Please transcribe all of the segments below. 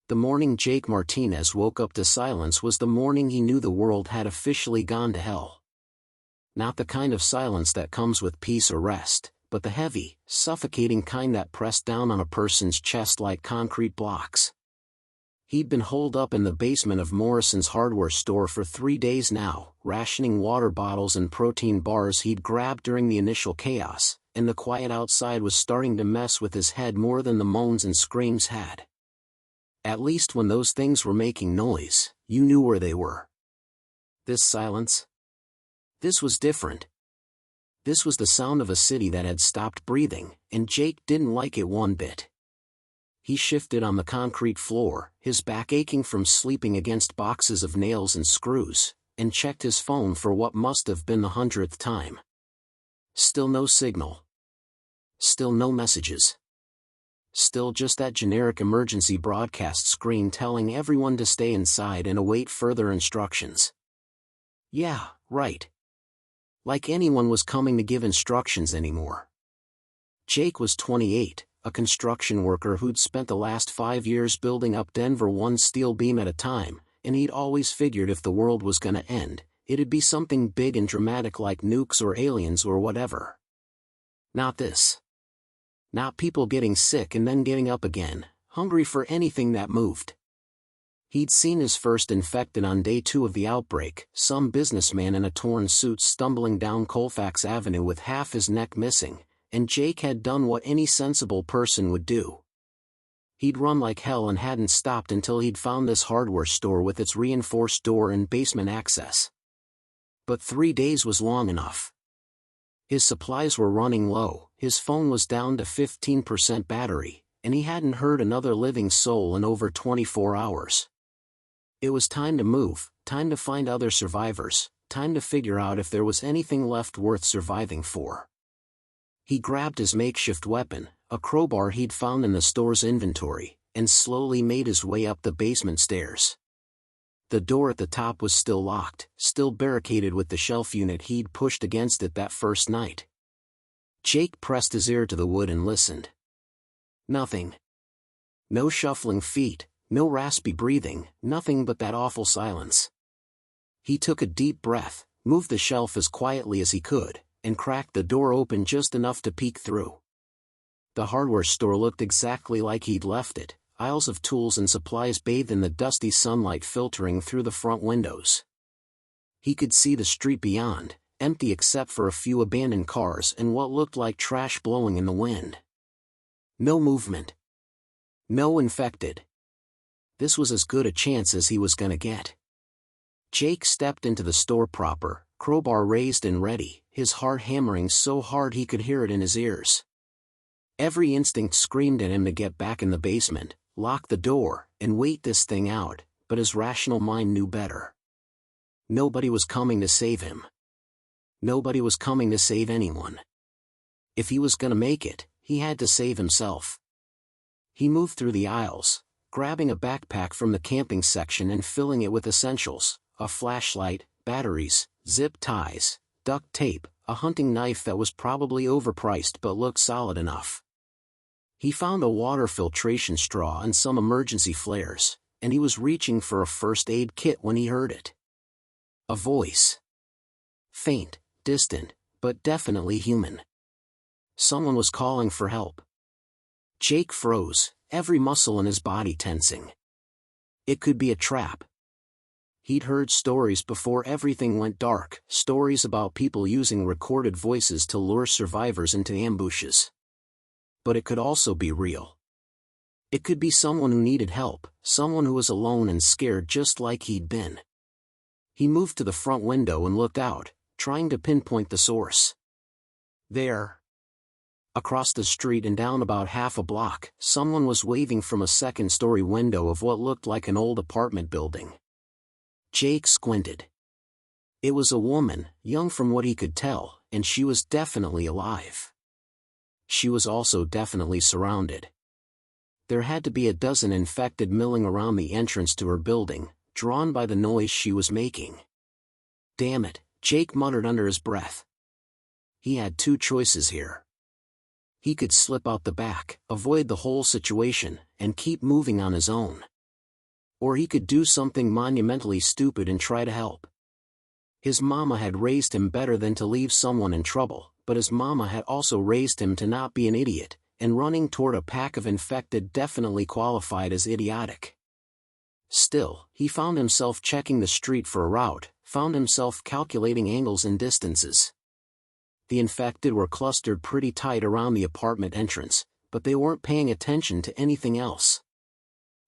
The morning Jake Martinez woke up to silence was the morning he knew the world had officially gone to hell. Not the kind of silence that comes with peace or rest, but the heavy, suffocating kind that pressed down on a person's chest like concrete blocks. He'd been holed up in the basement of Morrison's hardware store for 3 days now, rationing water bottles and protein bars he'd grabbed during the initial chaos, and the quiet outside was starting to mess with his head more than the moans and screams had. At least when those things were making noise, you knew where they were. This silence? This was different. This was the sound of a city that had stopped breathing, and Jake didn't like it one bit. He shifted on the concrete floor, his back aching from sleeping against boxes of nails and screws, and checked his phone for what must have been the 100th time. Still no signal. Still no messages. Still just that generic emergency broadcast screen telling everyone to stay inside and await further instructions. Yeah, right. Like anyone was coming to give instructions anymore. Jake was 28, a construction worker who'd spent the last 5 years building up Denver one steel beam at a time, and he'd always figured if the world was gonna end, it'd be something big and dramatic like nukes or aliens or whatever. Not this. Not people getting sick and then getting up again, hungry for anything that moved. He'd seen his first infected on day 2 of the outbreak, some businessman in a torn suit stumbling down Colfax Avenue with half his neck missing, and Jake had done what any sensible person would do. He'd run like hell and hadn't stopped until he'd found this hardware store with its reinforced door and basement access. But 3 days was long enough. His supplies were running low, his phone was down to 15% battery, and he hadn't heard another living soul in over 24 hours. It was time to move, time to find other survivors, time to figure out if there was anything left worth surviving for. He grabbed his makeshift weapon, a crowbar he'd found in the store's inventory, and slowly made his way up the basement stairs. The door at the top was still locked, still barricaded with the shelf unit he'd pushed against it that first night. Jake pressed his ear to the wood and listened. Nothing. No shuffling feet, no raspy breathing, nothing but that awful silence. He took a deep breath, moved the shelf as quietly as he could, and cracked the door open just enough to peek through. The hardware store looked exactly like he'd left it, aisles of tools and supplies bathed in the dusty sunlight filtering through the front windows. He could see the street beyond, empty except for a few abandoned cars and what looked like trash blowing in the wind. No movement. No infected. This was as good a chance as he was gonna get. Jake stepped into the store proper, crowbar raised and ready, his heart hammering so hard he could hear it in his ears. Every instinct screamed at him to get back in the basement, lock the door, and wait this thing out, but his rational mind knew better. Nobody was coming to save him. Nobody was coming to save anyone. If he was gonna make it, he had to save himself. He moved through the aisles, grabbing a backpack from the camping section and filling it with essentials, a flashlight, batteries, zip ties, duct tape, a hunting knife that was probably overpriced but looked solid enough. He found a water filtration straw and some emergency flares, and he was reaching for a first aid kit when he heard it. A voice. Faint, distant, but definitely human. Someone was calling for help. Jake froze, every muscle in his body tensing. It could be a trap. He'd heard stories before everything went dark, stories about people using recorded voices to lure survivors into ambushes. But it could also be real. It could be someone who needed help, someone who was alone and scared just like he'd been. He moved to the front window and looked out, trying to pinpoint the source. There. Across the street and down about half a block, someone was waving from a second-story window of what looked like an old apartment building. Jake squinted. It was a woman, young from what he could tell, and she was definitely alive. She was also definitely surrounded. There had to be a dozen infected milling around the entrance to her building, drawn by the noise she was making. Damn it, Jake muttered under his breath. He had 2 choices here. He could slip out the back, avoid the whole situation, and keep moving on his own. Or he could do something monumentally stupid and try to help. His mama had raised him better than to leave someone in trouble, but his mama had also raised him to not be an idiot, and running toward a pack of infected definitely qualified as idiotic. Still, he found himself checking the street for a route, found himself calculating angles and distances. The infected were clustered pretty tight around the apartment entrance, but they weren't paying attention to anything else.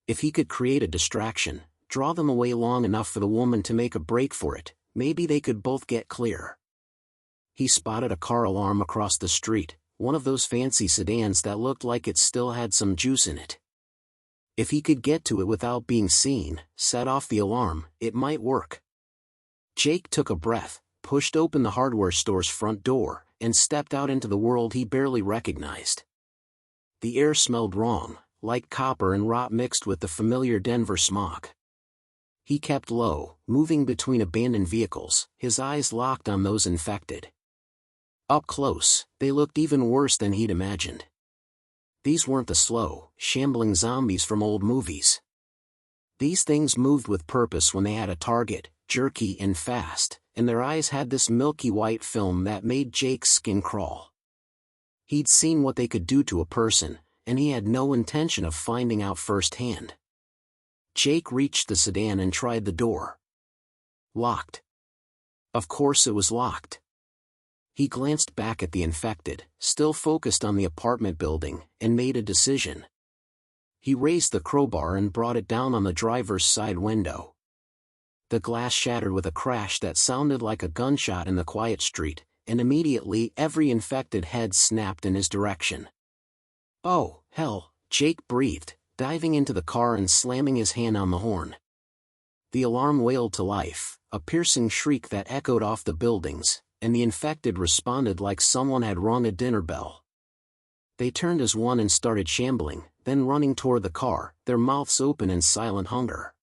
If he could create a distraction, draw them away long enough for the woman to make a break for it, maybe they could both get clear. He spotted a car alarm across the street, one of those fancy sedans that looked like it still had some juice in it. If he could get to it without being seen, set off the alarm, it might work. Jake took a breath, pushed open the hardware store's front door, and stepped out into the world he barely recognized. The air smelled wrong, like copper and rot mixed with the familiar Denver smog. He kept low, moving between abandoned vehicles, his eyes locked on those infected. Up close, they looked even worse than he'd imagined. These weren't the slow, shambling zombies from old movies. These things moved with purpose when they had a target, jerky and fast, and their eyes had this milky white film that made Jake's skin crawl. He'd seen what they could do to a person, and he had no intention of finding out firsthand. Jake reached the sedan and tried the door. Locked. Of course it was locked. He glanced back at the infected, still focused on the apartment building, and made a decision. He raised the crowbar and brought it down on the driver's side window. The glass shattered with a crash that sounded like a gunshot in the quiet street, and immediately every infected head snapped in his direction. "Oh, hell," Jake breathed, diving into the car and slamming his hand on the horn. The alarm wailed to life, a piercing shriek that echoed off the buildings, and the infected responded like someone had rung a dinner bell. They turned as one and started shambling, then running toward the car, their mouths open in silent hunger.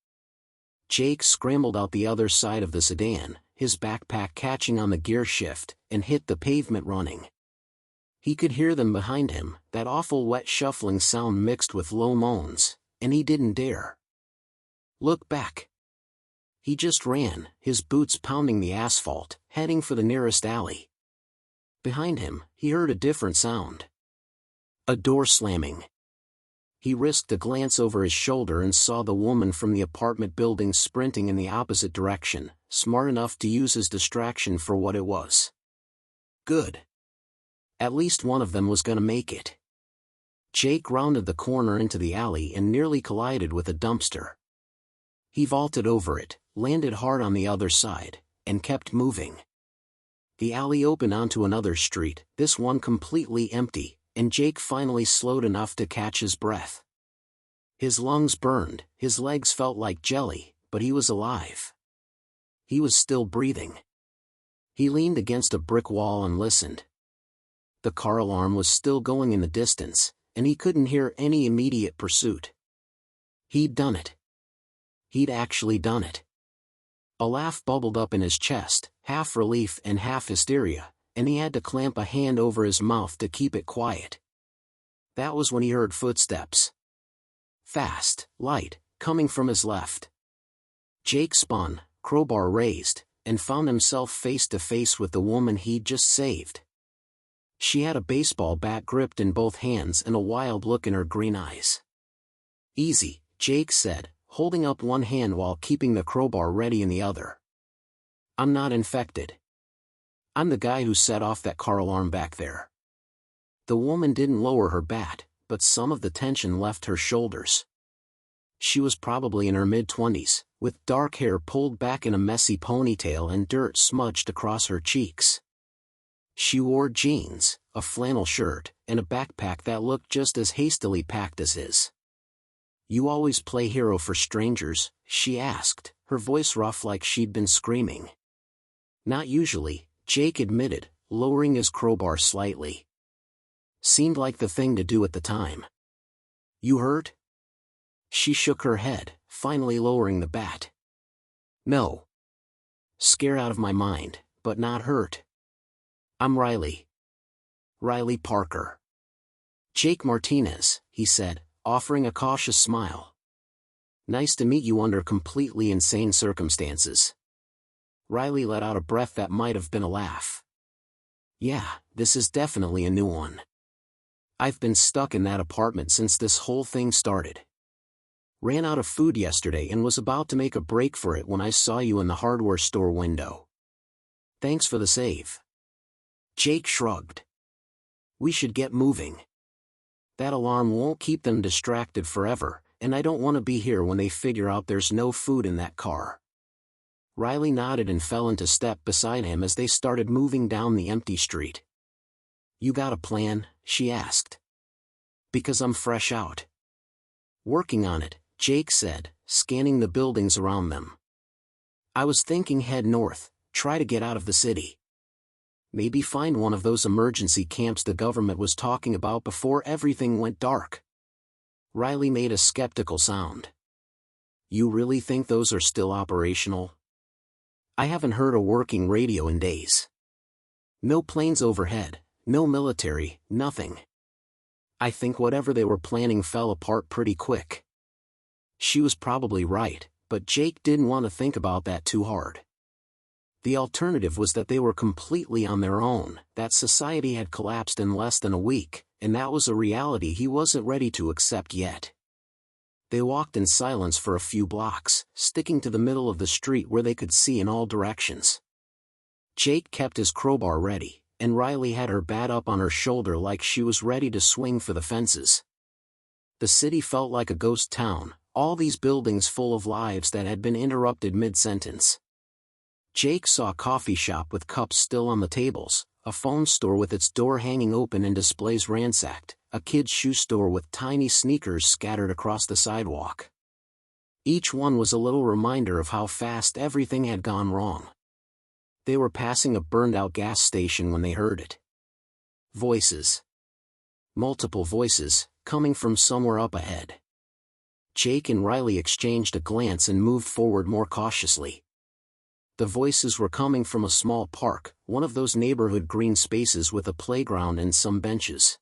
Jake scrambled out the other side of the sedan, his backpack catching on the gear shift, and hit the pavement running. He could hear them behind him, that awful wet shuffling sound mixed with low moans, and he didn't dare look back. He just ran, his boots pounding the asphalt, heading for the nearest alley. Behind him, he heard a different sound. A door slamming. He risked a glance over his shoulder and saw the woman from the apartment building sprinting in the opposite direction, smart enough to use his distraction for what it was. Good. At least one of them was gonna make it. Jake rounded the corner into the alley and nearly collided with a dumpster. He vaulted over it, landed hard on the other side, and kept moving. The alley opened onto another street, this one completely empty, and Jake finally slowed enough to catch his breath. His lungs burned, his legs felt like jelly, but he was alive. He was still breathing. He leaned against a brick wall and listened. The car alarm was still going in the distance, and he couldn't hear any immediate pursuit. He'd done it. He'd actually done it. A laugh bubbled up in his chest, half relief and half hysteria, and he had to clamp a hand over his mouth to keep it quiet. That was when he heard footsteps. Fast, light, coming from his left. Jake spun, crowbar raised, and found himself face to face with the woman he'd just saved. She had a baseball bat gripped in both hands and a wild look in her green eyes. "Easy," Jake said, holding up one hand while keeping the crowbar ready in the other. "I'm not infected. I'm the guy who set off that car alarm back there." The woman didn't lower her bat, but some of the tension left her shoulders. She was probably in her mid-20s, with dark hair pulled back in a messy ponytail and dirt smudged across her cheeks. She wore jeans, a flannel shirt, and a backpack that looked just as hastily packed as his. "You always play hero for strangers?" she asked, her voice rough like she'd been screaming. "Not usually," Jake admitted, lowering his crowbar slightly. "Seemed like the thing to do at the time." "You hurt?" She shook her head, finally lowering the bat. "No. Scared out of my mind, but not hurt. I'm Riley. Riley Parker." "Jake Martinez," he said, offering a cautious smile. Nice to meet you under completely insane circumstances. Riley let out a breath that might have been a laugh. Yeah, this is definitely a new one. I've been stuck in that apartment since this whole thing started. Ran out of food yesterday and was about to make a break for it when I saw you in the hardware store window. Thanks for the save. Jake shrugged. We should get moving. That alarm won't keep them distracted forever, and I don't want to be here when they figure out there's no food in that car. Riley nodded and fell into step beside him as they started moving down the empty street. You got a plan? She asked. Because I'm fresh out. Working on it, Jake said, scanning the buildings around them. I was thinking head north, try to get out of the city. Maybe find one of those emergency camps the government was talking about before everything went dark. Riley made a skeptical sound. You really think those are still operational? I haven't heard a working radio in days. No planes overhead, no military, nothing. I think whatever they were planning fell apart pretty quick. She was probably right, but Jake didn't want to think about that too hard. The alternative was that they were completely on their own, that society had collapsed in less than a week, and that was a reality he wasn't ready to accept yet. They walked in silence for a few blocks, sticking to the middle of the street where they could see in all directions. Jake kept his crowbar ready, and Riley had her bat up on her shoulder like she was ready to swing for the fences. The city felt like a ghost town, all these buildings full of lives that had been interrupted mid-sentence. Jake saw a coffee shop with cups still on the tables, a phone store with its door hanging open and displays ransacked, a kid's shoe store with tiny sneakers scattered across the sidewalk. Each one was a little reminder of how fast everything had gone wrong. They were passing a burned-out gas station when they heard it. Voices. Multiple voices, coming from somewhere up ahead. Jake and Riley exchanged a glance and moved forward more cautiously. The voices were coming from a small park, one of those neighborhood green spaces with a playground and some benches.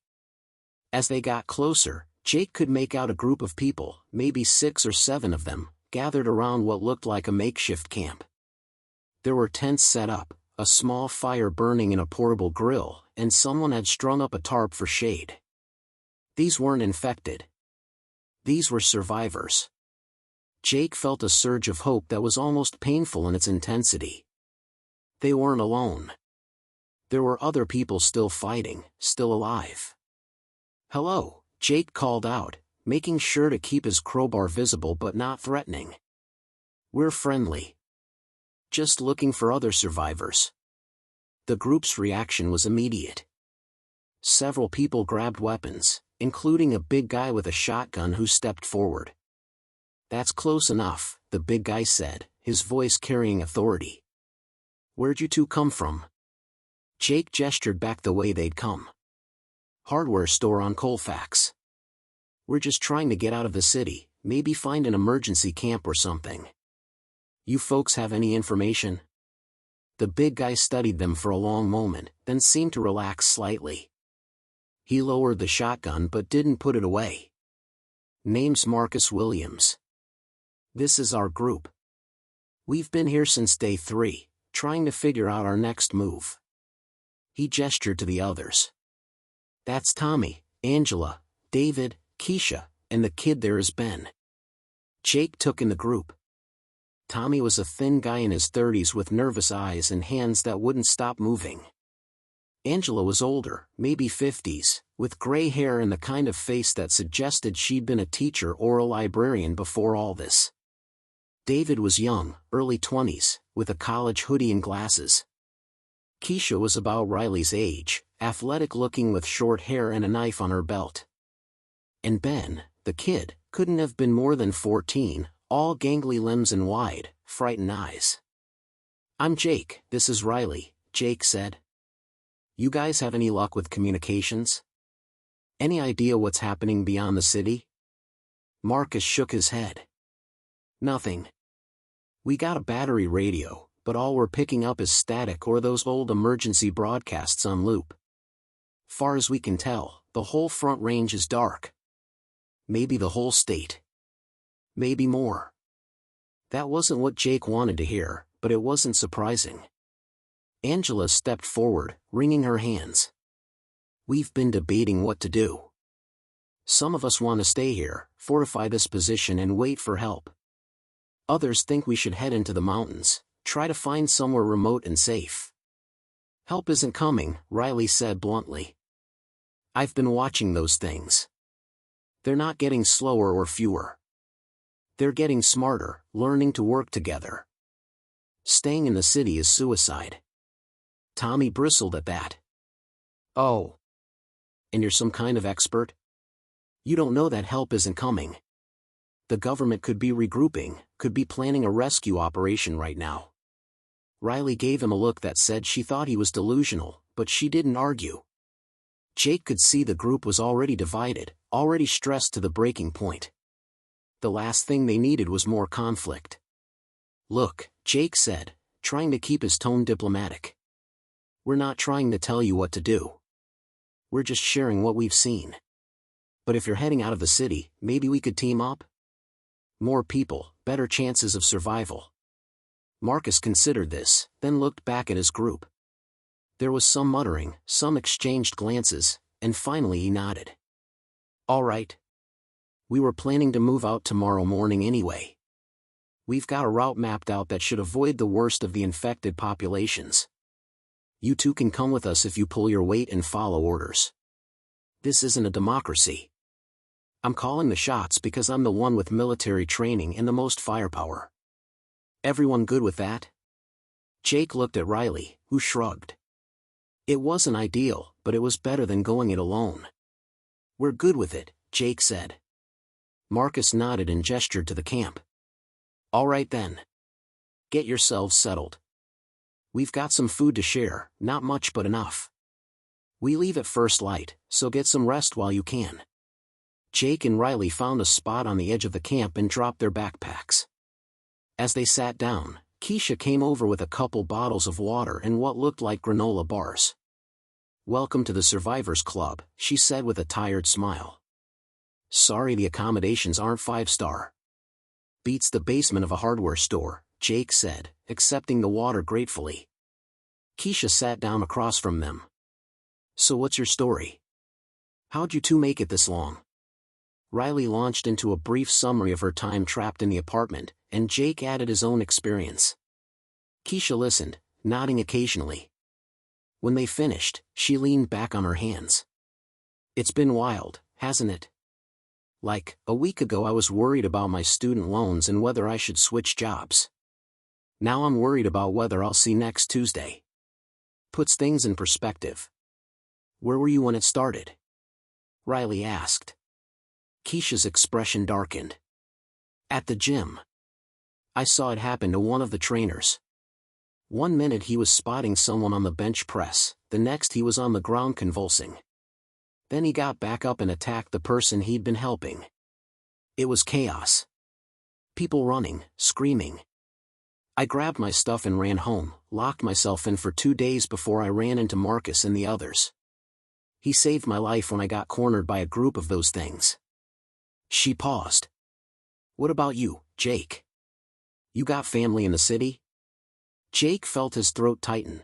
As they got closer, Jake could make out a group of people, maybe 6 or 7 of them, gathered around what looked like a makeshift camp. There were tents set up, a small fire burning in a portable grill, and someone had strung up a tarp for shade. These weren't infected. These were survivors. Jake felt a surge of hope that was almost painful in its intensity. They weren't alone. There were other people still fighting, still alive. Hello, Jake called out, making sure to keep his crowbar visible but not threatening. We're friendly. Just looking for other survivors. The group's reaction was immediate. Several people grabbed weapons, including a big guy with a shotgun who stepped forward. That's close enough, the big guy said, his voice carrying authority. Where'd you two come from? Jake gestured back the way they'd come. Hardware store on Colfax. We're just trying to get out of the city, maybe find an emergency camp or something. You folks have any information? The big guy studied them for a long moment, then seemed to relax slightly. He lowered the shotgun but didn't put it away. Name's Marcus Williams. This is our group. We've been here since day 3, trying to figure out our next move. He gestured to the others. That's Tommy, Angela, David, Keisha, and the kid there is Ben. Jake took in the group. Tommy was a thin guy in his 30s with nervous eyes and hands that wouldn't stop moving. Angela was older, maybe 50s, with gray hair and the kind of face that suggested she'd been a teacher or a librarian before all this. David was young, early 20s, with a college hoodie and glasses. Keisha was about Riley's age, athletic-looking with short hair and a knife on her belt. And Ben, the kid, couldn't have been more than 14, all gangly limbs and wide, frightened eyes. I'm Jake, this is Riley, Jake said. You guys have any luck with communications? Any idea what's happening beyond the city? Marcus shook his head. Nothing. We got a battery radio, but all we're picking up is static or those old emergency broadcasts on loop. Far as we can tell, the whole Front Range is dark. Maybe the whole state. Maybe more. That wasn't what Jake wanted to hear, but it wasn't surprising. Angela stepped forward, wringing her hands. We've been debating what to do. Some of us want to stay here, fortify this position and wait for help. Others think we should head into the mountains, try to find somewhere remote and safe. Help isn't coming, Riley said bluntly. I've been watching those things. They're not getting slower or fewer. They're getting smarter, learning to work together. Staying in the city is suicide. Tommy bristled at that. Oh. And you're some kind of expert? You don't know that help isn't coming. The government could be regrouping, could be planning a rescue operation right now. Riley gave him a look that said she thought he was delusional, but she didn't argue. Jake could see the group was already divided, already stressed to the breaking point. The last thing they needed was more conflict. Look, Jake said, trying to keep his tone diplomatic. We're not trying to tell you what to do. We're just sharing what we've seen. But if you're heading out of the city, maybe we could team up? More people, better chances of survival. Marcus considered this, then looked back at his group. There was some muttering, some exchanged glances, and finally he nodded. All right. We were planning to move out tomorrow morning anyway. We've got a route mapped out that should avoid the worst of the infected populations. You two can come with us if you pull your weight and follow orders. This isn't a democracy. I'm calling the shots because I'm the one with military training and the most firepower. Everyone good with that? Jake looked at Riley, who shrugged. It wasn't ideal, but it was better than going it alone. We're good with it, Jake said. Marcus nodded and gestured to the camp. All right then. Get yourselves settled. We've got some food to share, not much but enough. We leave at first light, so get some rest while you can. Jake and Riley found a spot on the edge of the camp and dropped their backpacks. As they sat down, Keisha came over with a couple bottles of water and what looked like granola bars. Welcome to the Survivors Club, she said with a tired smile. Sorry the accommodations aren't 5-star. Beats the basement of a hardware store, Jake said, accepting the water gratefully. Keisha sat down across from them. So what's your story? How'd you two make it this long? Riley launched into a brief summary of her time trapped in the apartment, and Jake added his own experience. Keisha listened, nodding occasionally. When they finished, she leaned back on her hands. It's been wild, hasn't it? Like, a week ago I was worried about my student loans and whether I should switch jobs. Now I'm worried about whether I'll see next Tuesday. Puts things in perspective. Where were you when it started? Riley asked. Keisha's expression darkened. At the gym. I saw it happen to one of the trainers. 1 minute he was spotting someone on the bench press, the next he was on the ground convulsing. Then he got back up and attacked the person he'd been helping. It was chaos. People running, screaming. I grabbed my stuff and ran home, locked myself in for 2 days before I ran into Marcus and the others. He saved my life when I got cornered by a group of those things. She paused. What about you, Jake? You got family in the city? Jake felt his throat tighten.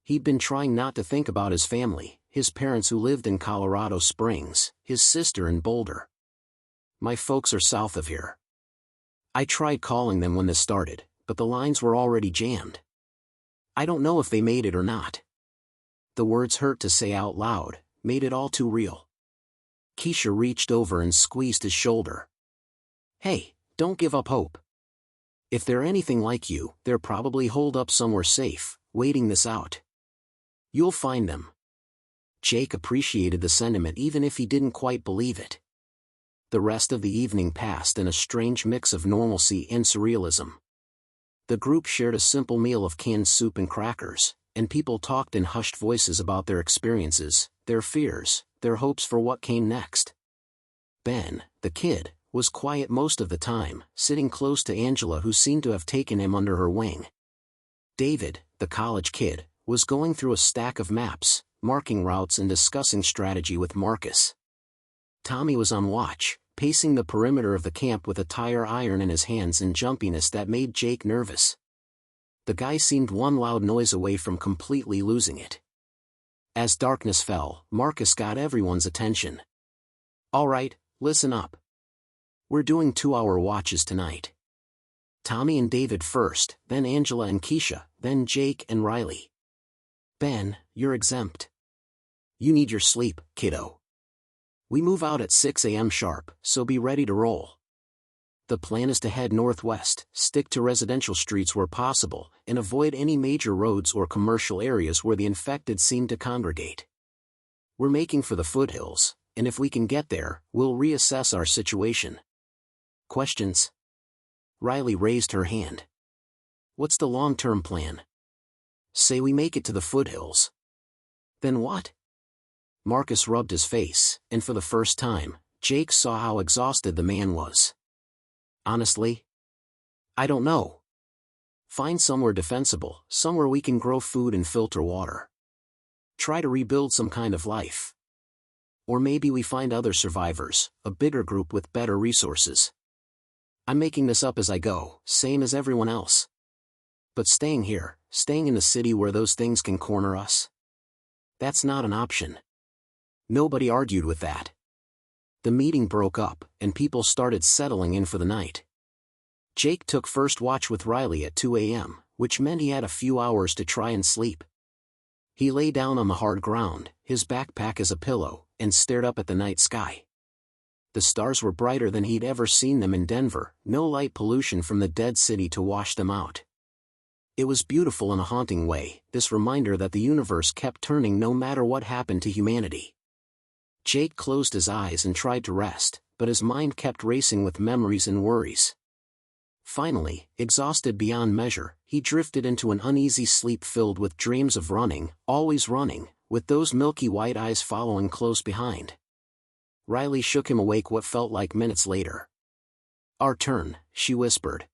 He'd been trying not to think about his family, his parents who lived in Colorado Springs, his sister in Boulder. My folks are south of here. I tried calling them when this started, but the lines were already jammed. I don't know if they made it or not. The words hurt to say out loud, made it all too real. Keisha reached over and squeezed his shoulder. Hey, don't give up hope. If they're anything like you, they're probably holed up somewhere safe, waiting this out. You'll find them. Jake appreciated the sentiment even if he didn't quite believe it. The rest of the evening passed in a strange mix of normalcy and surrealism. The group shared a simple meal of canned soup and crackers, and people talked in hushed voices about their experiences, their fears, their hopes for what came next. Ben, the kid, was quiet most of the time, sitting close to Angela who seemed to have taken him under her wing. David, the college kid, was going through a stack of maps, marking routes and discussing strategy with Marcus. Tommy was on watch, pacing the perimeter of the camp with a tire iron in his hands in jumpiness that made Jake nervous. The guy seemed one loud noise away from completely losing it. As darkness fell, Marcus got everyone's attention. "All right, listen up. We're doing 2-hour watches tonight. Tommy and David first, then Angela and Keisha, then Jake and Riley. Ben, you're exempt. You need your sleep, kiddo. We move out at 6 a.m. sharp, so be ready to roll. The plan is to head northwest, stick to residential streets where possible, and avoid any major roads or commercial areas where the infected seem to congregate. We're making for the foothills, and if we can get there, we'll reassess our situation. Questions?" Riley raised her hand. "What's the long-term plan?" "Say we make it to the foothills." "Then what?" Marcus rubbed his face, and for the first time, Jake saw how exhausted the man was. "Honestly? I don't know. Find somewhere defensible, somewhere we can grow food and filter water. Try to rebuild some kind of life. Or maybe we find other survivors, a bigger group with better resources. I'm making this up as I go, same as everyone else. But staying here, staying in the city where those things can corner us? That's not an option." Nobody argued with that. The meeting broke up, and people started settling in for the night. Jake took first watch with Riley at 2 a.m., which meant he had a few hours to try and sleep. He lay down on the hard ground, his backpack as a pillow, and stared up at the night sky. The stars were brighter than he'd ever seen them in Denver, no light pollution from the dead city to wash them out. It was beautiful in a haunting way, this reminder that the universe kept turning no matter what happened to humanity. Jake closed his eyes and tried to rest, but his mind kept racing with memories and worries. Finally, exhausted beyond measure, he drifted into an uneasy sleep filled with dreams of running, always running, with those milky white eyes following close behind. Riley shook him awake what felt like minutes later. "Our turn," she whispered.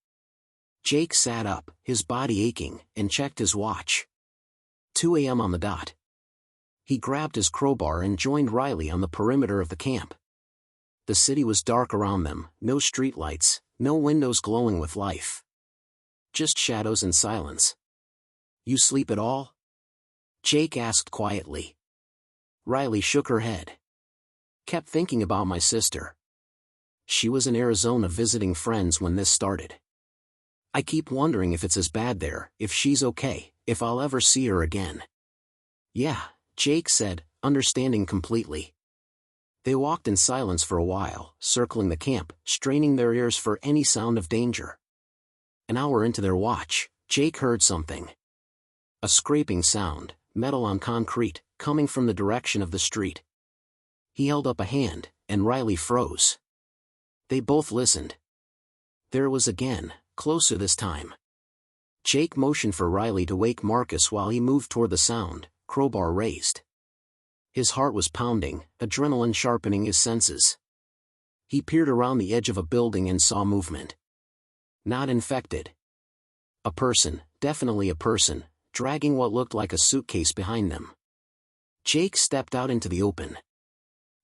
Jake sat up, his body aching, and checked his watch. 2 a.m. on the dot. He grabbed his crowbar and joined Riley on the perimeter of the camp. The city was dark around them, no streetlights, no windows glowing with life. Just shadows and silence. "You sleep at all?" Jake asked quietly. Riley shook her head. "Kept thinking about my sister. She was in Arizona visiting friends when this started. I keep wondering if it's as bad there, if she's okay, if I'll ever see her again." "Yeah," Jake said, understanding completely. They walked in silence for a while, circling the camp, straining their ears for any sound of danger. An hour into their watch, Jake heard something. A scraping sound, metal on concrete, coming from the direction of the street. He held up a hand, and Riley froze. They both listened. There it was again, closer this time. Jake motioned for Riley to wake Marcus while he moved toward the sound, crowbar raised. His heart was pounding, adrenaline sharpening his senses. He peered around the edge of a building and saw movement. Not infected. A person, definitely a person, dragging what looked like a suitcase behind them. Jake stepped out into the open.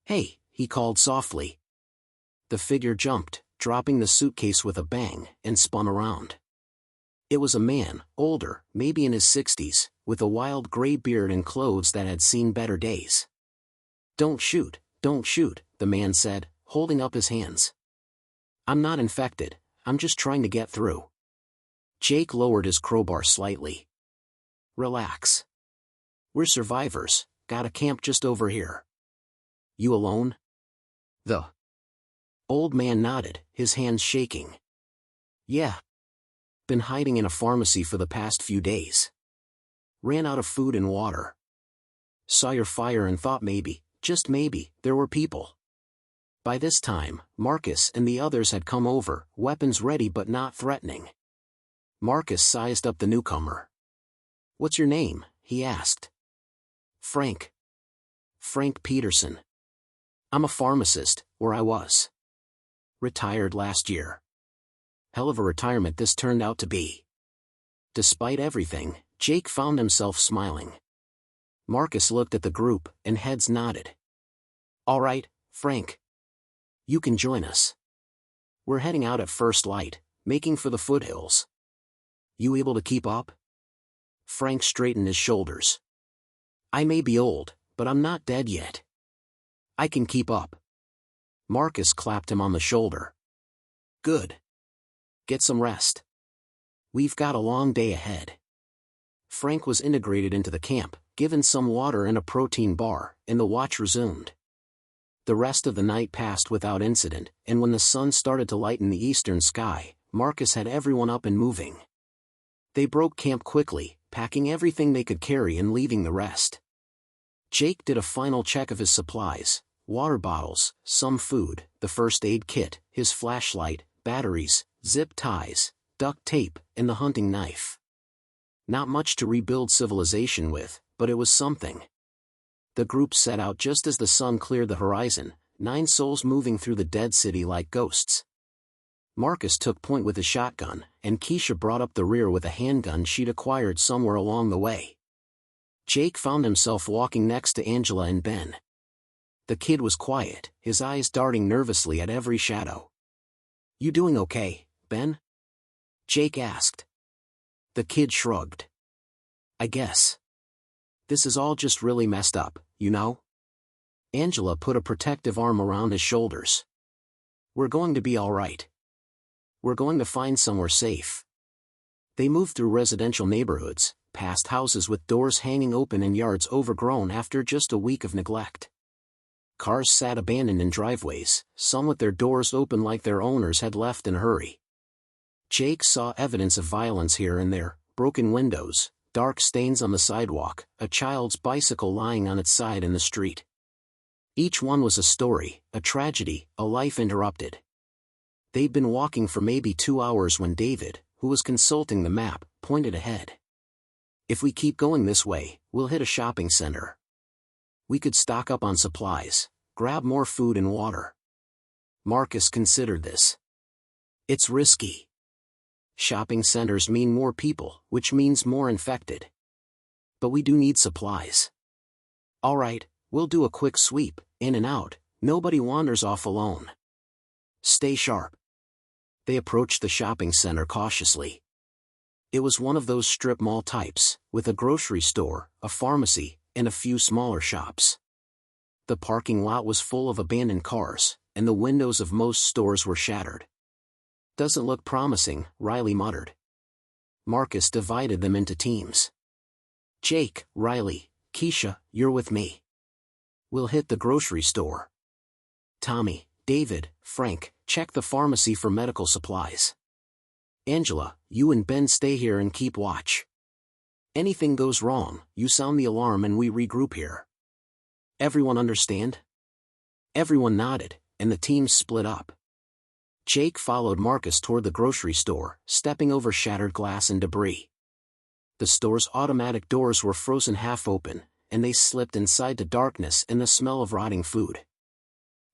"Hey," he called softly. The figure jumped, dropping the suitcase with a bang, and spun around. It was a man, older, maybe in his 60s, with a wild gray beard and clothes that had seen better days. Don't shoot," the man said, holding up his hands. "I'm not infected, I'm just trying to get through." Jake lowered his crowbar slightly. "Relax. We're survivors, got a camp just over here." "You alone?" The old man nodded, his hands shaking. "Yeah. Been hiding in a pharmacy for the past few days. Ran out of food and water. Saw your fire and thought maybe, just maybe, there were people." By this time, Marcus and the others had come over, weapons ready but not threatening. Marcus sized up the newcomer. "What's your name?" he asked. "Frank. Frank Peterson. I'm a pharmacist, or I was. Retired last year. Hell of a retirement this turned out to be." Despite everything, Jake found himself smiling. Marcus looked at the group, and heads nodded. "All right, Frank. You can join us. We're heading out at first light, making for the foothills. You able to keep up? Frank straightened his shoulders. I may be old, but I'm not dead yet. I can keep up. Marcus clapped him on the shoulder. Good. Get some rest. We've got a long day ahead. Frank was integrated into the camp, given some water and a protein bar, and the watch resumed. The rest of the night passed without incident, and when the sun started to lighten the eastern sky, Marcus had everyone up and moving. They broke camp quickly, packing everything they could carry and leaving the rest. Jake did a final check of his supplies: water bottles, some food, the first aid kit, his flashlight, batteries, zip ties, duct tape, and the hunting knife. Not much to rebuild civilization with, but it was something. The group set out just as the sun cleared the horizon, 9 souls moving through the dead city like ghosts. Marcus took point with his shotgun, and Keisha brought up the rear with a handgun she'd acquired somewhere along the way. Jake found himself walking next to Angela and Ben. The kid was quiet, his eyes darting nervously at every shadow. You doing okay, Ben? Jake asked. The kid shrugged. I guess. This is all just really messed up, you know? Angela put a protective arm around his shoulders. We're going to be all right. We're going to find somewhere safe. They moved through residential neighborhoods, past houses with doors hanging open and yards overgrown after just a week of neglect. Cars sat abandoned in driveways, some with their doors open like their owners had left in a hurry. Jake saw evidence of violence here and there: broken windows, dark stains on the sidewalk, a child's bicycle lying on its side in the street. Each one was a story, a tragedy, a life interrupted. They'd been walking for maybe 2 hours when David, who was consulting the map, pointed ahead. If we keep going this way, we'll hit a shopping center. We could stock up on supplies, grab more food and water. Marcus considered this. It's risky. Shopping centers mean more people, which means more infected. But we do need supplies. All right, we'll do a quick sweep, in and out, nobody wanders off alone. Stay sharp. They approached the shopping center cautiously. It was one of those strip mall types, with a grocery store, a pharmacy, and a few smaller shops. The parking lot was full of abandoned cars, and the windows of most stores were shattered. Doesn't look promising, Riley muttered. Marcus divided them into teams. Jake, Riley, Keisha, you're with me. We'll hit the grocery store. Tommy, David, Frank, check the pharmacy for medical supplies. Angela, you and Ben stay here and keep watch. Anything goes wrong, you sound the alarm and we regroup here. Everyone understand? Everyone nodded, and the teams split up. Jake followed Marcus toward the grocery store, stepping over shattered glass and debris. The store's automatic doors were frozen half open, and they slipped inside to darkness and the smell of rotting food.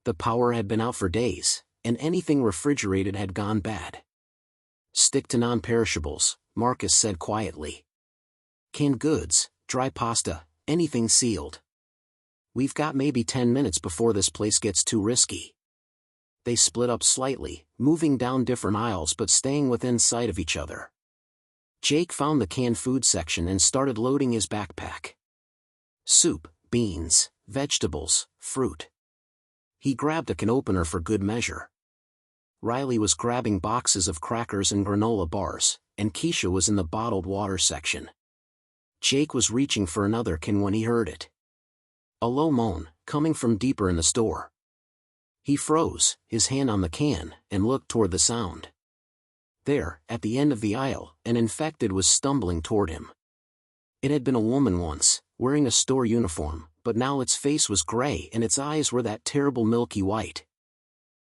The power had been out for days, and anything refrigerated had gone bad. Stick to non-perishables, Marcus said quietly. Canned goods, dry pasta, anything sealed. We've got maybe 10 minutes before this place gets too risky. They split up slightly, moving down different aisles but staying within sight of each other. Jake found the canned food section and started loading his backpack. Soup, beans, vegetables, fruit. He grabbed a can opener for good measure. Riley was grabbing boxes of crackers and granola bars, and Keisha was in the bottled water section. Jake was reaching for another can when he heard it. A low moan, coming from deeper in the store. He froze, his hand on the can, and looked toward the sound. There, at the end of the aisle, an infected was stumbling toward him. It had been a woman once, wearing a store uniform, but now its face was gray and its eyes were that terrible milky white.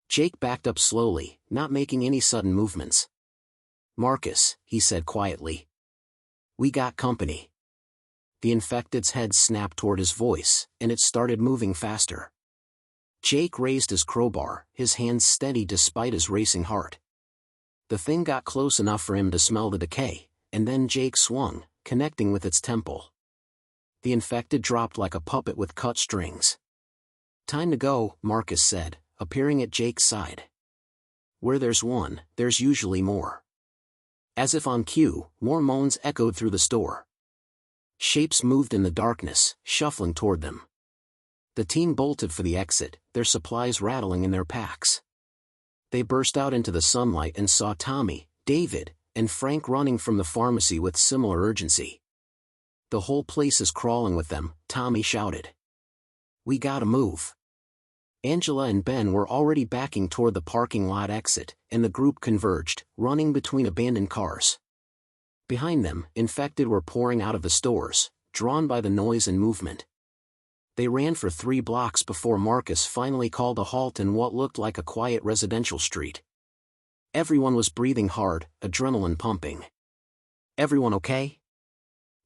Jake backed up slowly, not making any sudden movements. Marcus, he said quietly. We got company. The infected's head snapped toward his voice, and it started moving faster. Jake raised his crowbar, his hands steady despite his racing heart. The thing got close enough for him to smell the decay, and then Jake swung, connecting with its temple. The infected dropped like a puppet with cut strings. Time to go, Marcus said, appearing at Jake's side. Where there's one, there's usually more. As if on cue, more moans echoed through the store. Shapes moved in the darkness, shuffling toward them. The team bolted for the exit, their supplies rattling in their packs. They burst out into the sunlight and saw Tommy, David, and Frank running from the pharmacy with similar urgency. "The whole place is crawling with them," Tommy shouted. "We gotta move." Angela and Ben were already backing toward the parking lot exit, and the group converged, running between abandoned cars. Behind them, infected were pouring out of the stores, drawn by the noise and movement. They ran for 3 blocks before Marcus finally called a halt in what looked like a quiet residential street. Everyone was breathing hard, adrenaline pumping. "Everyone okay?"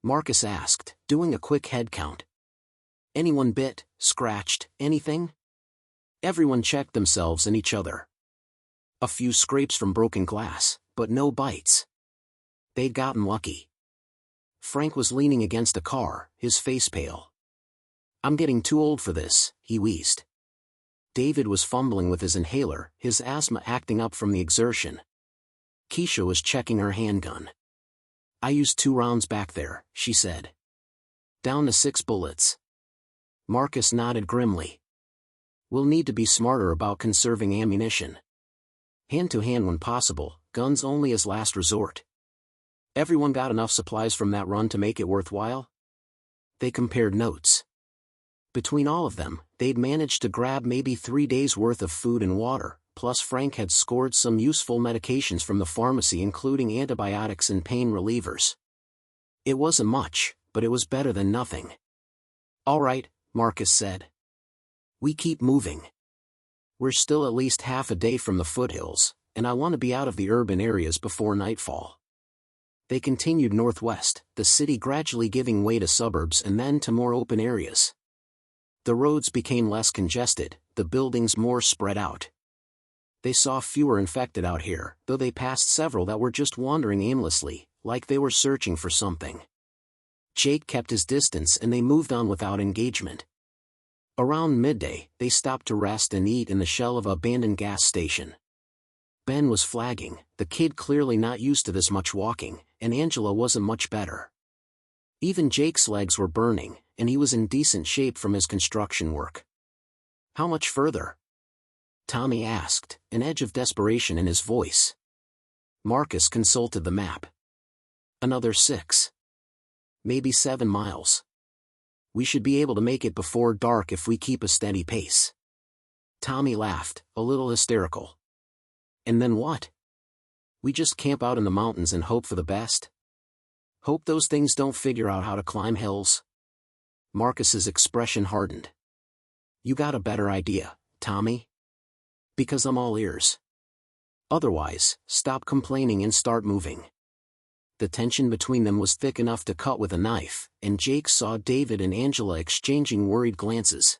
Marcus asked, doing a quick head count. "Anyone bit, scratched, anything?" Everyone checked themselves and each other. A few scrapes from broken glass, but no bites. They'd gotten lucky. Frank was leaning against a car, his face pale. "I'm getting too old for this," he wheezed. David was fumbling with his inhaler, his asthma acting up from the exertion. Keisha was checking her handgun. "I used 2 rounds back there," she said. "Down to 6 bullets." Marcus nodded grimly. "We'll need to be smarter about conserving ammunition. Hand-to-hand when possible, guns only as last resort." "Everyone got enough supplies from that run to make it worthwhile?" They compared notes. Between all of them, they'd managed to grab maybe 3 days' worth of food and water, plus Frank had scored some useful medications from the pharmacy including antibiotics and pain relievers. It wasn't much, but it was better than nothing. "All right," Marcus said. "We keep moving. We're still at least half a day from the foothills, and I want to be out of the urban areas before nightfall." They continued northwest, the city gradually giving way to suburbs and then to more open areas. The roads became less congested, the buildings more spread out. They saw fewer infected out here, though they passed several that were just wandering aimlessly, like they were searching for something. Jake kept his distance and they moved on without engagement. Around midday, they stopped to rest and eat in the shell of an abandoned gas station. Ben was flagging, the kid clearly not used to this much walking, and Angela wasn't much better. Even Jake's legs were burning, and he was in decent shape from his construction work. "How much further?" Tommy asked, an edge of desperation in his voice. Marcus consulted the map. "Another 6. Maybe 7 miles. We should be able to make it before dark if we keep a steady pace." Tommy laughed, a little hysterical. "And then what? We just camp out in the mountains and hope for the best? Hope those things don't figure out how to climb hills?" Marcus's expression hardened. "You got a better idea, Tommy? Because I'm all ears. Otherwise, stop complaining and start moving." The tension between them was thick enough to cut with a knife, and Jake saw David and Angela exchanging worried glances.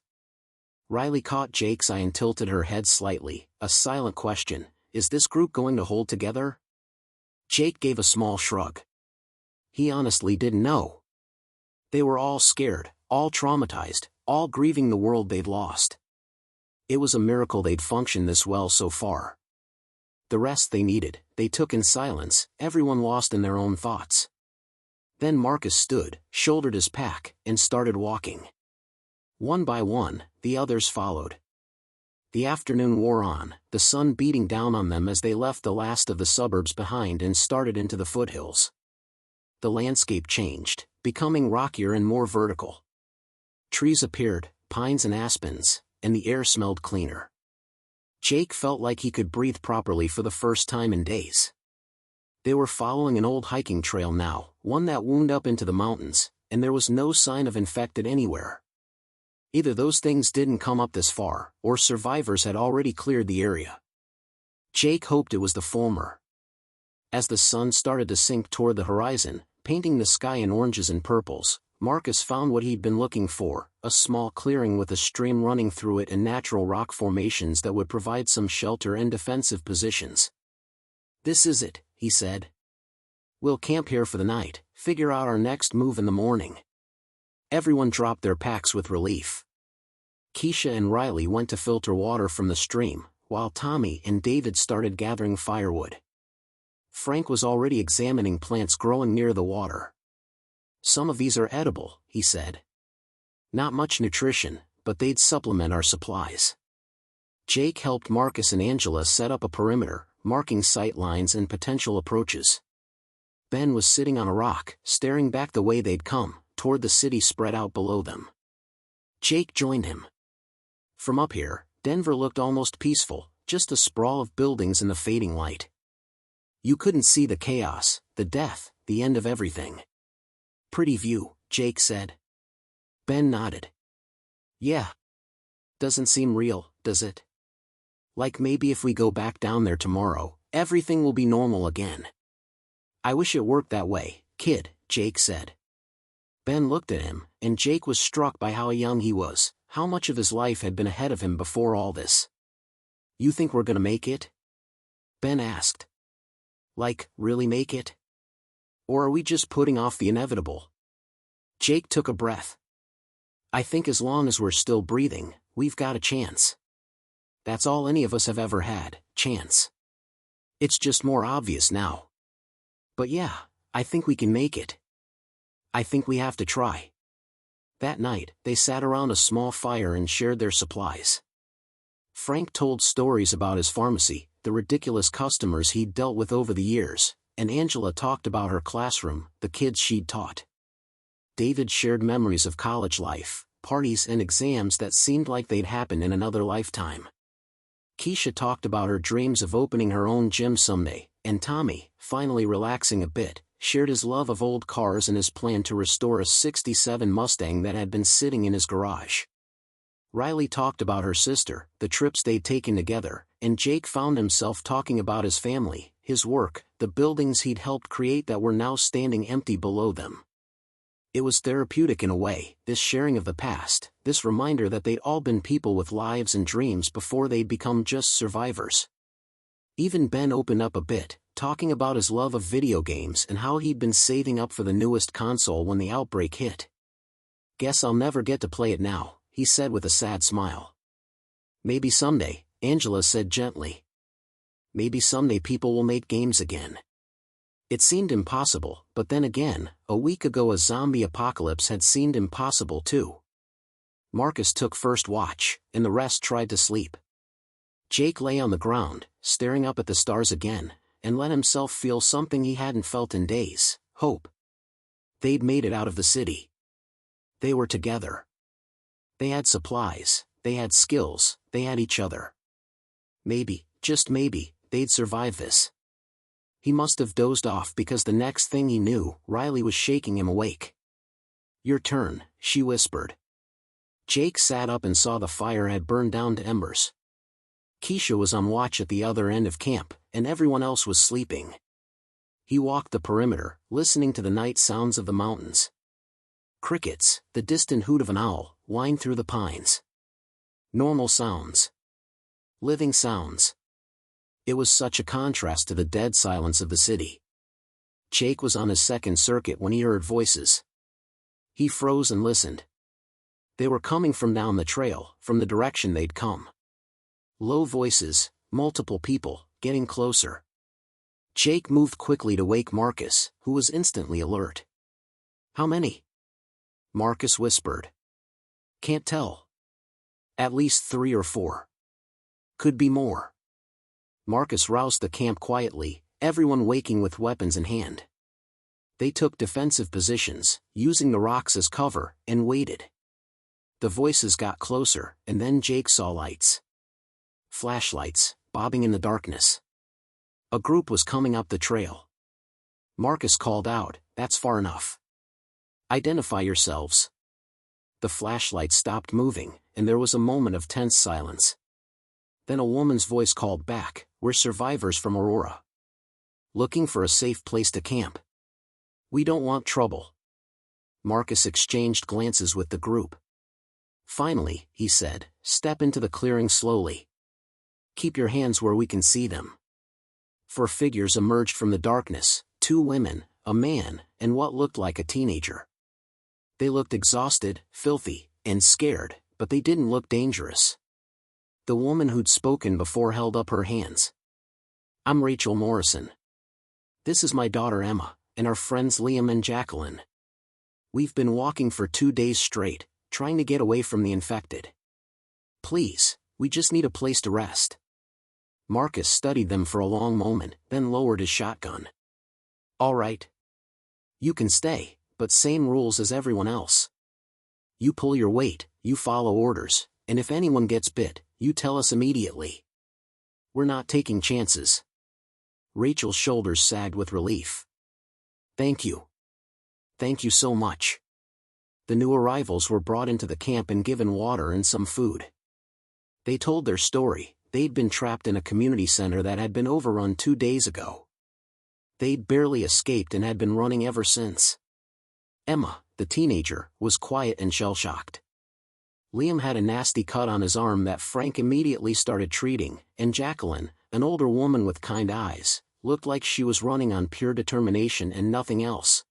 Riley caught Jake's eye and tilted her head slightly, a silent question: "Is this group going to hold together?" Jake gave a small shrug. He honestly didn't know. They were all scared, all traumatized, all grieving the world they'd lost. It was a miracle they'd functioned this well so far. The rest they needed, they took in silence, everyone lost in their own thoughts. Then Marcus stood, shouldered his pack, and started walking. One by one, the others followed. The afternoon wore on, the sun beating down on them as they left the last of the suburbs behind and started into the foothills. The landscape changed, becoming rockier and more vertical. Trees appeared, pines and aspens, and the air smelled cleaner. Jake felt like he could breathe properly for the first time in days. They were following an old hiking trail now, one that wound up into the mountains, and there was no sign of infected anywhere. Either those things didn't come up this far, or survivors had already cleared the area. Jake hoped it was the former. As the sun started to sink toward the horizon, painting the sky in oranges and purples, Marcus found what he'd been looking for, a small clearing with a stream running through it and natural rock formations that would provide some shelter and defensive positions. "This is it," he said. "We'll camp here for the night, figure out our next move in the morning." Everyone dropped their packs with relief. Keisha and Riley went to filter water from the stream, while Tommy and David started gathering firewood. Frank was already examining plants growing near the water. "Some of these are edible," he said. "Not much nutrition, but they'd supplement our supplies." Jake helped Marcus and Angela set up a perimeter, marking sight lines and potential approaches. Ben was sitting on a rock, staring back the way they'd come, toward the city spread out below them. Jake joined him. From up here, Denver looked almost peaceful, just a sprawl of buildings in the fading light. You couldn't see the chaos, the death, the end of everything. "Pretty view," Jake said. Ben nodded. "Yeah. Doesn't seem real, does it? Like maybe if we go back down there tomorrow, everything will be normal again." "I wish it worked that way, kid," Jake said. Ben looked at him, and Jake was struck by how young he was, how much of his life had been ahead of him before all this. "You think we're gonna make it?" Ben asked. "Like, really make it? Or are we just putting off the inevitable?" Jake took a breath. "I think as long as we're still breathing, we've got a chance. That's all any of us have ever had, chance. It's just more obvious now. But yeah, I think we can make it. I think we have to try." That night, they sat around a small fire and shared their supplies. Frank told stories about his pharmacy, the ridiculous customers he'd dealt with over the years, and Angela talked about her classroom, the kids she'd taught. David shared memories of college life, parties and exams that seemed like they'd happen in another lifetime. Keisha talked about her dreams of opening her own gym someday, and Tommy, finally relaxing a bit, shared his love of old cars and his plan to restore a '67 Mustang that had been sitting in his garage. Riley talked about her sister, the trips they'd taken together, and Jake found himself talking about his family, his work, the buildings he'd helped create that were now standing empty below them. It was therapeutic in a way, this sharing of the past, this reminder that they'd all been people with lives and dreams before they'd become just survivors. Even Ben opened up a bit, talking about his love of video games and how he'd been saving up for the newest console when the outbreak hit. "Guess I'll never get to play it now," he said with a sad smile. "Maybe someday," Angela said gently. "Maybe someday people will make games again." It seemed impossible, but then again, a week ago a zombie apocalypse had seemed impossible too. Marcus took first watch, and the rest tried to sleep. Jake lay on the ground, staring up at the stars again, and let himself feel something he hadn't felt in days: hope. They'd made it out of the city. They were together. They had supplies, they had skills, they had each other. Maybe, just maybe, they'd survive this. He must have dozed off because the next thing he knew, Riley was shaking him awake. "Your turn," she whispered. Jake sat up and saw the fire had burned down to embers. Keisha was on watch at the other end of camp, and everyone else was sleeping. He walked the perimeter, listening to the night sounds of the mountains. Crickets, the distant hoot of an owl, whined through the pines. Normal sounds. Living sounds. It was such a contrast to the dead silence of the city. Jake was on his second circuit when he heard voices. He froze and listened. They were coming from down the trail, from the direction they'd come. Low voices, multiple people, getting closer. Jake moved quickly to wake Marcus, who was instantly alert. "How many?" Marcus whispered. "Can't tell. At least 3 or 4. Could be more." Marcus roused the camp quietly, everyone waking with weapons in hand. They took defensive positions, using the rocks as cover, and waited. The voices got closer, and then Jake saw lights. Flashlights, bobbing in the darkness. A group was coming up the trail. Marcus called out, "That's far enough. Identify yourselves." The flashlight stopped moving, and there was a moment of tense silence. Then a woman's voice called back, "We're survivors from Aurora. Looking for a safe place to camp. We don't want trouble." Marcus exchanged glances with the group. Finally, he said, "Step into the clearing slowly. Keep your hands where we can see them." 4 figures emerged from the darkness, 2 women, a man, and what looked like a teenager. They looked exhausted, filthy, and scared, but they didn't look dangerous. The woman who'd spoken before held up her hands. "I'm Rachel Morrison. This is my daughter Emma, and our friends Liam and Jacqueline. We've been walking for 2 days straight, trying to get away from the infected. Please, we just need a place to rest." Marcus studied them for a long moment, then lowered his shotgun. "All right. You can stay, but same rules as everyone else. You pull your weight, you follow orders, and if anyone gets bit, you tell us immediately. We're not taking chances." Rachel's shoulders sagged with relief. "Thank you. Thank you so much." The new arrivals were brought into the camp and given water and some food. They told their story. They'd been trapped in a community center that had been overrun 2 days ago. They'd barely escaped and had been running ever since. Emma, the teenager, was quiet and shell-shocked. Liam had a nasty cut on his arm that Frank immediately started treating, and Jacqueline, an older woman with kind eyes, looked like she was running on pure determination and nothing else.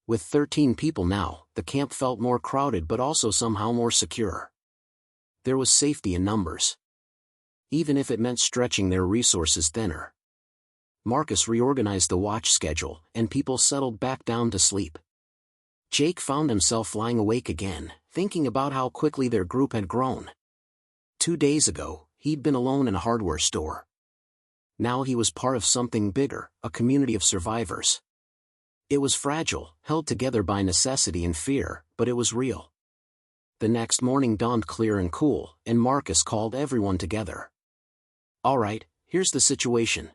With 13 people now, the camp felt more crowded but also somehow more secure. There was safety in numbers, even if it meant stretching their resources thinner. Marcus reorganized the watch schedule, and people settled back down to sleep. Jake found himself lying awake again, thinking about how quickly their group had grown. 2 days ago, he'd been alone in a hardware store. Now he was part of something bigger, a community of survivors. It was fragile, held together by necessity and fear, but it was real. The next morning dawned clear and cool, and Marcus called everyone together. "All right, here's the situation.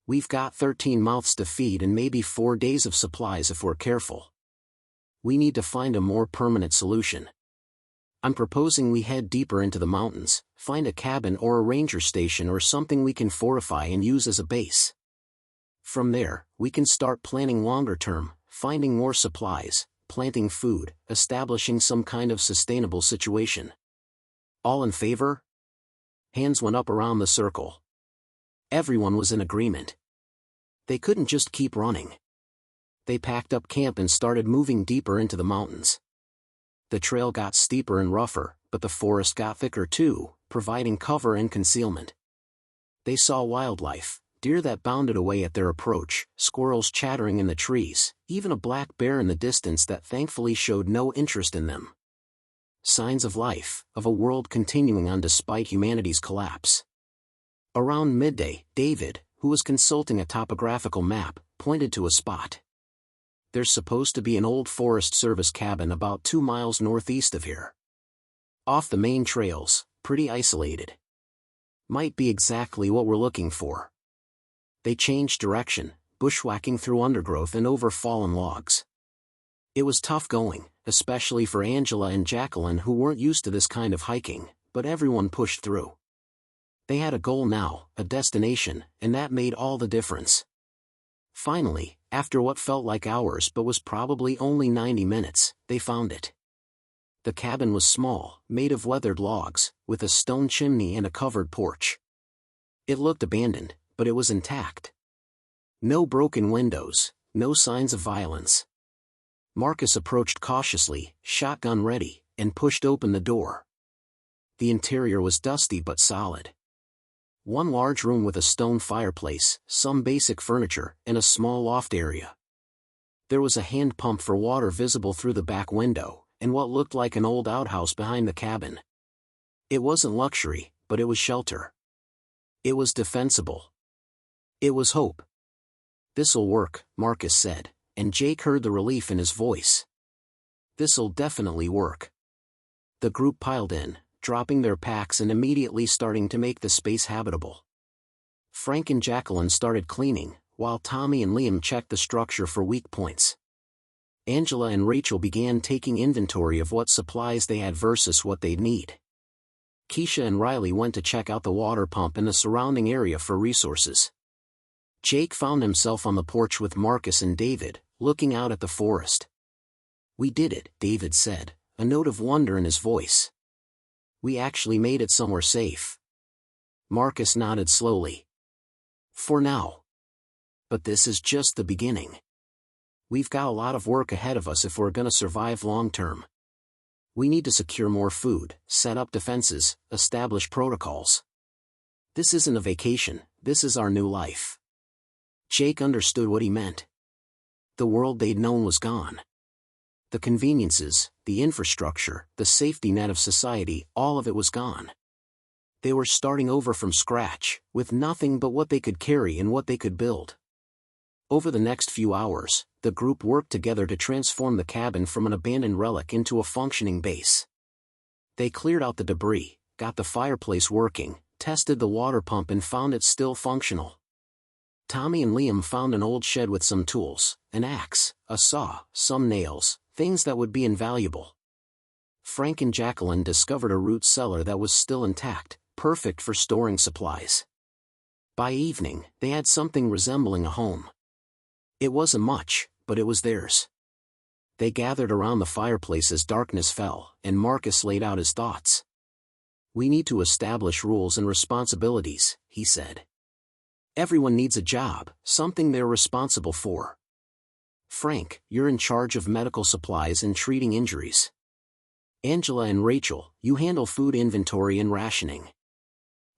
We've got 13 mouths to feed and maybe 4 days of supplies if we're careful. We need to find a more permanent solution. I'm proposing we head deeper into the mountains, find a cabin or a ranger station or something we can fortify and use as a base. From there, we can start planning longer term, finding more supplies, planting food, establishing some kind of sustainable situation. All in favor?" Hands went up around the circle. Everyone was in agreement. They couldn't just keep running. They packed up camp and started moving deeper into the mountains. The trail got steeper and rougher, but the forest got thicker too, providing cover and concealment. They saw wildlife, deer that bounded away at their approach, squirrels chattering in the trees, even a black bear in the distance that thankfully showed no interest in them. Signs of life, of a world continuing on despite humanity's collapse. Around midday, David, who was consulting a topographical map, pointed to a spot. "There's supposed to be an old Forest Service cabin about 2 miles northeast of here. Off the main trails, pretty isolated. Might be exactly what we're looking for." They changed direction, bushwhacking through undergrowth and over fallen logs. It was tough going, especially for Angela and Jacqueline who weren't used to this kind of hiking, but everyone pushed through. They had a goal now, a destination, and that made all the difference. Finally, after what felt like hours but was probably only 90 minutes, they found it. The cabin was small, made of weathered logs, with a stone chimney and a covered porch. It looked abandoned, but it was intact. No broken windows, no signs of violence. Marcus approached cautiously, shotgun ready, and pushed open the door. The interior was dusty but solid. One large room with a stone fireplace, some basic furniture, and a small loft area. There was a hand pump for water visible through the back window, and what looked like an old outhouse behind the cabin. It wasn't luxury, but it was shelter. It was defensible. It was hope. "This'll work," Marcus said, and Jake heard the relief in his voice. "This'll definitely work." The group piled in, dropping their packs and immediately starting to make the space habitable. Frank and Jacqueline started cleaning, while Tommy and Liam checked the structure for weak points. Angela and Rachel began taking inventory of what supplies they had versus what they'd need. Keisha and Riley went to check out the water pump and the surrounding area for resources. Jake found himself on the porch with Marcus and David, looking out at the forest. "We did it," David said, a note of wonder in his voice. "We actually made it somewhere safe." Marcus nodded slowly. "For now. But this is just the beginning. We've got a lot of work ahead of us if we're gonna survive long term." We need to secure more food, set up defenses, establish protocols. This isn't a vacation, this is our new life. Jake understood what he meant. The world they'd known was gone. The conveniences, the infrastructure, the safety net of society, all of it was gone. They were starting over from scratch, with nothing but what they could carry and what they could build. Over the next few hours, the group worked together to transform the cabin from an abandoned relic into a functioning base. They cleared out the debris, got the fireplace working, tested the water pump and found it still functional. Tommy and Liam found an old shed with some tools, an axe, a saw, some nails, things that would be invaluable. Frank and Jacqueline discovered a root cellar that was still intact, perfect for storing supplies. By evening, they had something resembling a home. It wasn't much, but it was theirs. They gathered around the fireplace as darkness fell, and Marcus laid out his thoughts. "We need to establish rules and responsibilities," he said. "Everyone needs a job, something they're responsible for. Frank, you're in charge of medical supplies and treating injuries. Angela and Rachel, you handle food inventory and rationing.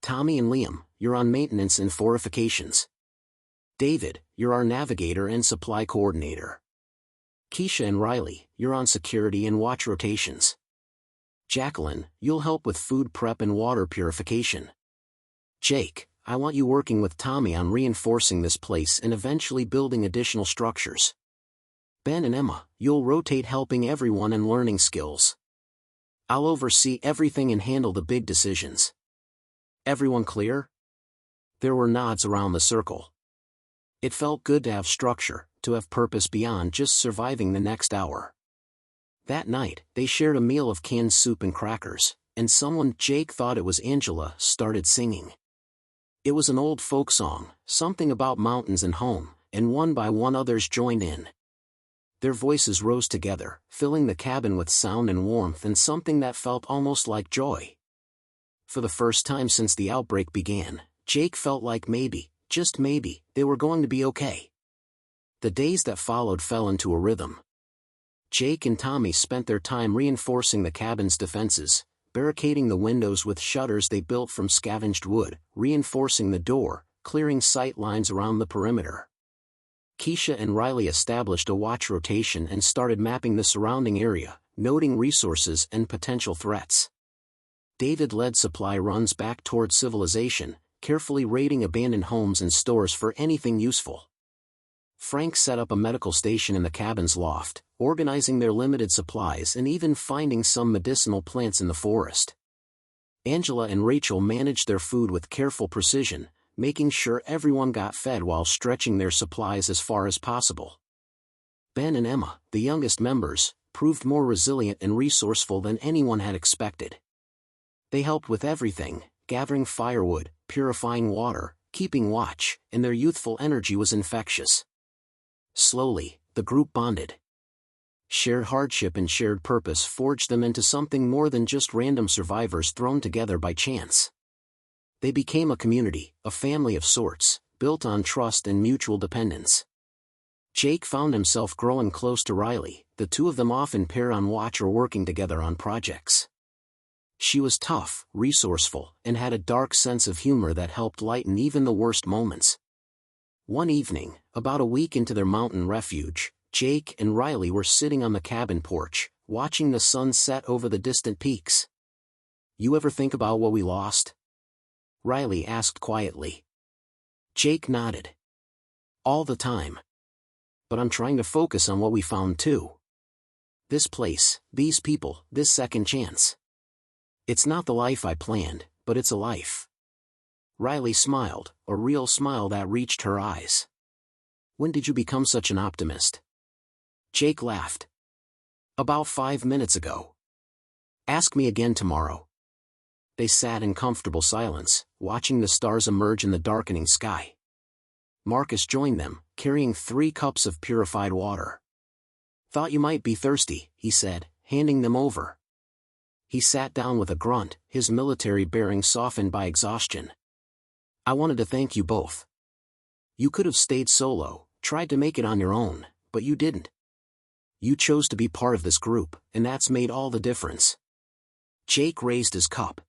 Tommy and Liam, you're on maintenance and fortifications. David, you're our navigator and supply coordinator. Keisha and Riley, you're on security and watch rotations. Jacqueline, you'll help with food prep and water purification. Jake, I want you working with Tommy on reinforcing this place and eventually building additional structures. Ben and Emma, you'll rotate helping everyone and learning skills. I'll oversee everything and handle the big decisions. Everyone clear?" There were nods around the circle. It felt good to have structure, to have purpose beyond just surviving the next hour. That night, they shared a meal of canned soup and crackers, and someone, Jake thought it was Angela, started singing. It was an old folk song, something about mountains and home, and one by one others joined in. Their voices rose together, filling the cabin with sound and warmth and something that felt almost like joy. For the first time since the outbreak began, Jake felt like maybe, just maybe, they were going to be okay. The days that followed fell into a rhythm. Jake and Tommy spent their time reinforcing the cabin's defenses, barricading the windows with shutters they built from scavenged wood, reinforcing the door, clearing sight lines around the perimeter. Keisha and Riley established a watch rotation and started mapping the surrounding area, noting resources and potential threats. David led supply runs back toward civilization, carefully raiding abandoned homes and stores for anything useful. Frank set up a medical station in the cabin's loft, organizing their limited supplies and even finding some medicinal plants in the forest. Angela and Rachel managed their food with careful precision, making sure everyone got fed while stretching their supplies as far as possible. Ben and Emma, the youngest members, proved more resilient and resourceful than anyone had expected. They helped with everything, gathering firewood, purifying water, keeping watch, and their youthful energy was infectious. Slowly, the group bonded. Shared hardship and shared purpose forged them into something more than just random survivors thrown together by chance. They became a community, a family of sorts, built on trust and mutual dependence. Jake found himself growing close to Riley, the two of them often paired on watch or working together on projects. She was tough, resourceful, and had a dark sense of humor that helped lighten even the worst moments. One evening, about a week into their mountain refuge, Jake and Riley were sitting on the cabin porch, watching the sun set over the distant peaks. "You ever think about what we lost?" Riley asked quietly. Jake nodded. "All the time. But I'm trying to focus on what we found too. This place, these people, this second chance. It's not the life I planned, but it's a life." Riley smiled, a real smile that reached her eyes. "When did you become such an optimist?" Jake laughed. "About 5 minutes ago. Ask me again tomorrow." They sat in comfortable silence, watching the stars emerge in the darkening sky. Marcus joined them, carrying 3 cups of purified water. "Thought you might be thirsty," he said, handing them over. He sat down with a grunt, his military bearing softened by exhaustion. "I wanted to thank you both. You could have stayed solo, tried to make it on your own, but you didn't. You chose to be part of this group, and that's made all the difference. Jake raised his cup.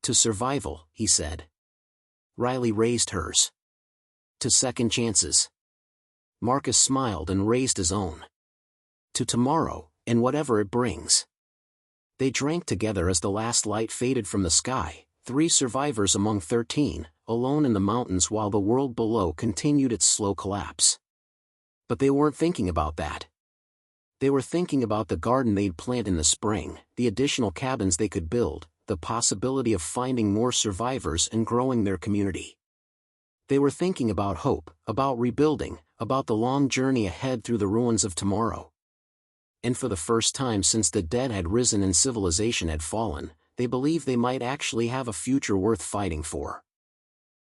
To survival, he said. Riley raised hers. To second chances. Marcus smiled and raised his own. To tomorrow, and whatever it brings. They drank together as the last light faded from the sky, 3 survivors among 13, alone in the mountains while the world below continued its slow collapse. But they weren't thinking about that. They were thinking about the garden they'd plant in the spring, the additional cabins they could build, the possibility of finding more survivors and growing their community. They were thinking about hope, about rebuilding, about the long journey ahead through the ruins of tomorrow. And for the first time since the dead had risen and civilization had fallen, they believed they might actually have a future worth fighting for.